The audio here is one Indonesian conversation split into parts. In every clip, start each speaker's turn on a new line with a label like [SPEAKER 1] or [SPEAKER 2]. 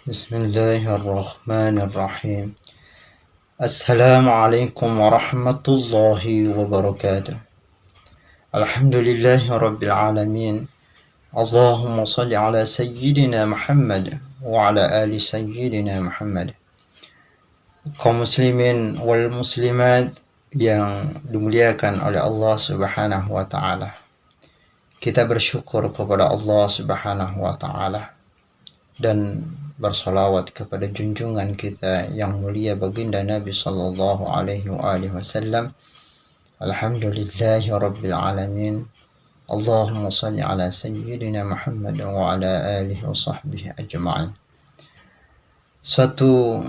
[SPEAKER 1] Bismillahirrahmanirrahim. Assalamualaikum warahmatullahi wabarakatuh. Alhamdulillahi rabbil alamin. Allahumma salli ala sayyidina Muhammad wa ala ali sayyidina Muhammad. Kaum muslimin wal muslimat yang dimuliakan oleh Allah Subhanahu wa taala. Kita bersyukur kepada Allah Subhanahu wa taala dan bersalawat kepada junjungan kita yang mulia baginda Nabi sallallahu alaihi wasallam. Alhamdulillahi rabbil alamin. Allahumma salli ala sayyidina Muhammad wa ala alihi wa sahbihi ajma'in. Suatu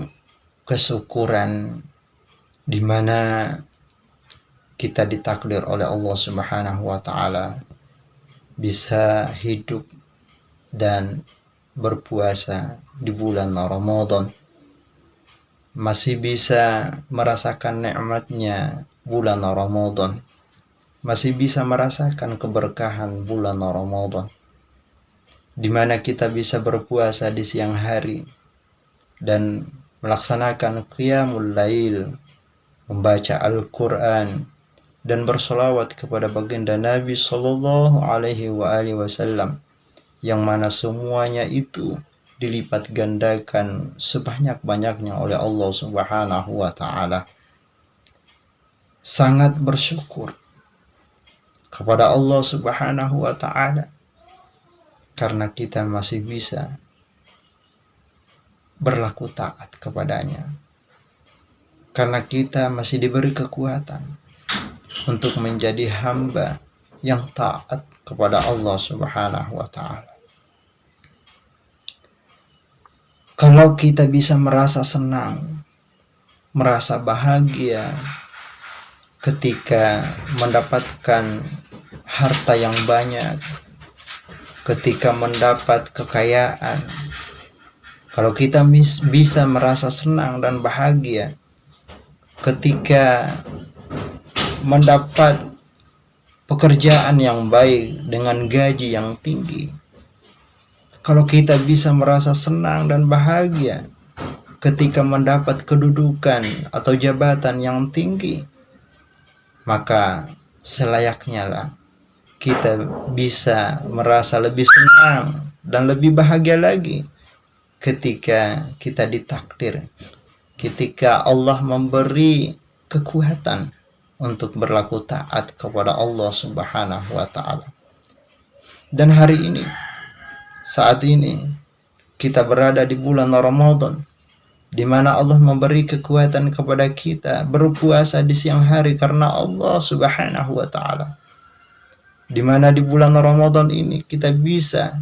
[SPEAKER 1] kesyukuran di mana kita ditakdir oleh Allah Subhanahu wa taala bisa hidup dan berpuasa di bulan Ramadan, masih bisa merasakan nikmatnya bulan Ramadan, masih bisa merasakan keberkahan bulan Ramadan, di mana kita bisa berpuasa di siang hari dan melaksanakan qiyamul lail, membaca Al-Quran dan bersolawat kepada baginda Nabi sallallahu alaihi wasallam, yang mana semuanya itu dilipat gandakan sebanyak-banyaknya oleh Allah Subhanahu wa taala. Sangat bersyukur kepada Allah Subhanahu wa taala karena kita masih bisa berlaku taat kepadanya, karena kita masih diberi kekuatan untuk menjadi hamba yang taat kepada Allah Subhanahu wa taala. Kalau kita bisa merasa senang, merasa bahagia ketika mendapatkan harta yang banyak, ketika mendapat kekayaan, kalau kita bisa merasa senang dan bahagia ketika mendapat pekerjaan yang baik dengan gaji yang tinggi, kalau kita bisa merasa senang dan bahagia ketika mendapat kedudukan atau jabatan yang tinggi, maka selayaknya lah kita bisa merasa lebih senang dan lebih bahagia lagi ketika kita ditakdir, ketika Allah memberi kekuatan untuk berlaku taat kepada Allah Subhanahu wa taala. Dan hari ini, saat ini kita berada di bulan Ramadan, di mana Allah memberi kekuatan kepada kita berpuasa di siang hari karena Allah Subhanahu wa taala. Di mana di bulan Ramadan ini kita bisa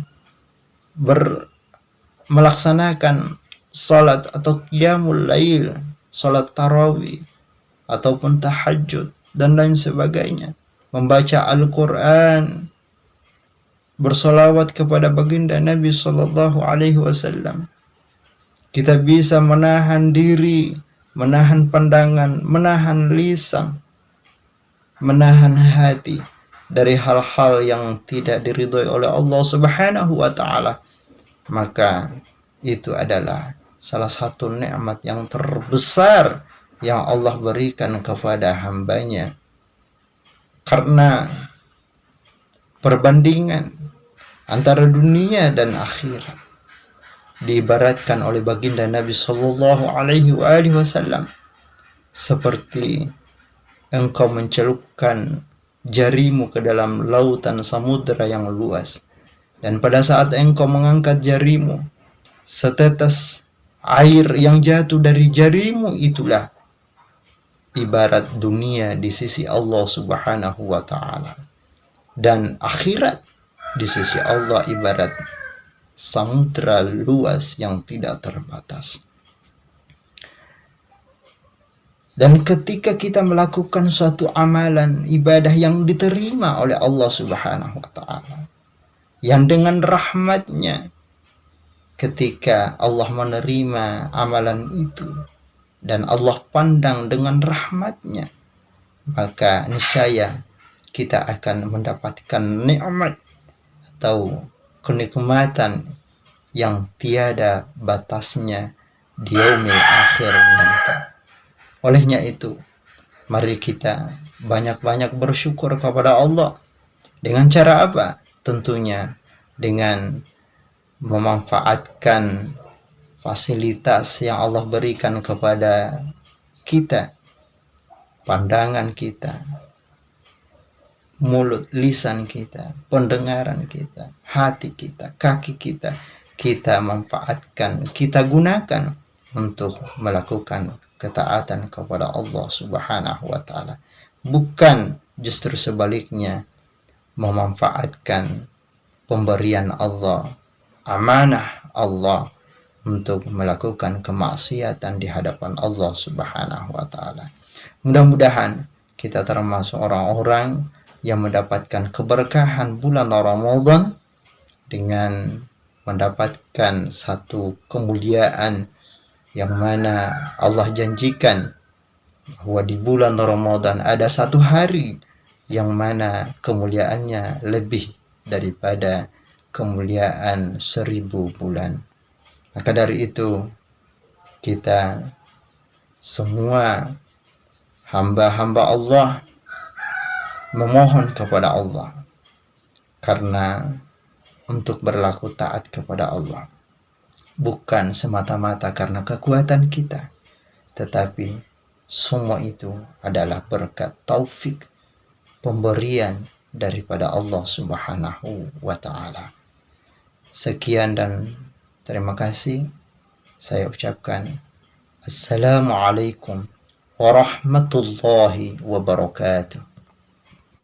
[SPEAKER 1] melaksanakan salat atau qiyamul lail, salat tarawih ataupun tahajud dan lain sebagainya, membaca Al-Quran, bersolawat kepada baginda Nabi sallallahu alaihi wasallam. Kita bisa menahan diri, menahan pandangan, menahan lisan, menahan hati dari hal-hal yang tidak diridhoi oleh Allah Subhanahu wa taala. Maka itu adalah salah satu nikmat yang terbesar yang Allah berikan kepada hambanya. Karena perbandingan antara dunia dan akhirat diibaratkan oleh baginda Nabi sallallahu alaihi wasallam seperti engkau mencelupkan jarimu ke dalam lautan samudera yang luas, dan pada saat engkau mengangkat jarimu, setetes air yang jatuh dari jarimu itulah ibarat dunia di sisi Allah Subhanahu wa taala, dan akhirat di sisi Allah ibarat samudra luas yang tidak terbatas. Dan ketika kita melakukan suatu amalan ibadah yang diterima oleh Allah Subhanahu wa taala, yang dengan rahmatnya, ketika Allah menerima amalan itu dan Allah pandang dengan rahmatnya, maka niscaya kita akan mendapatkan nikmat atau kenikmatan yang tiada batasnya di yaumil akhir nanti. Olehnya itu, mari kita banyak-banyak bersyukur kepada Allah. Dengan cara apa? Tentunya dengan memanfaatkan fasilitas yang Allah berikan kepada kita, pandangan kita, mulut, lisan kita, pendengaran kita, hati kita, kaki kita, kita manfaatkan, kita gunakan untuk melakukan ketaatan kepada Allah Subhanahu wa Ta'ala. Bukan justru sebaliknya, memanfaatkan pemberian Allah, amanah Allah untuk melakukan kemaksiatan di hadapan Allah Subhanahu wa Ta'ala. Mudah-mudahan kita termasuk orang-orang yang mendapatkan keberkahan bulan Ramadan dengan mendapatkan satu kemuliaan yang mana Allah janjikan bahwa di bulan Ramadan ada satu hari yang mana kemuliaannya lebih daripada kemuliaan 1000 bulan. Maka dari itu, kita semua hamba-hamba Allah memohon kepada Allah karena untuk berlaku taat kepada Allah bukan semata-mata karena kekuatan kita, tetapi semua itu adalah berkat taufik, pemberian daripada Allah Subhanahu wa Ta'ala. Sekian dan terima kasih. Saya ucapkan Assalamualaikum warahmatullahi wabarakatuh.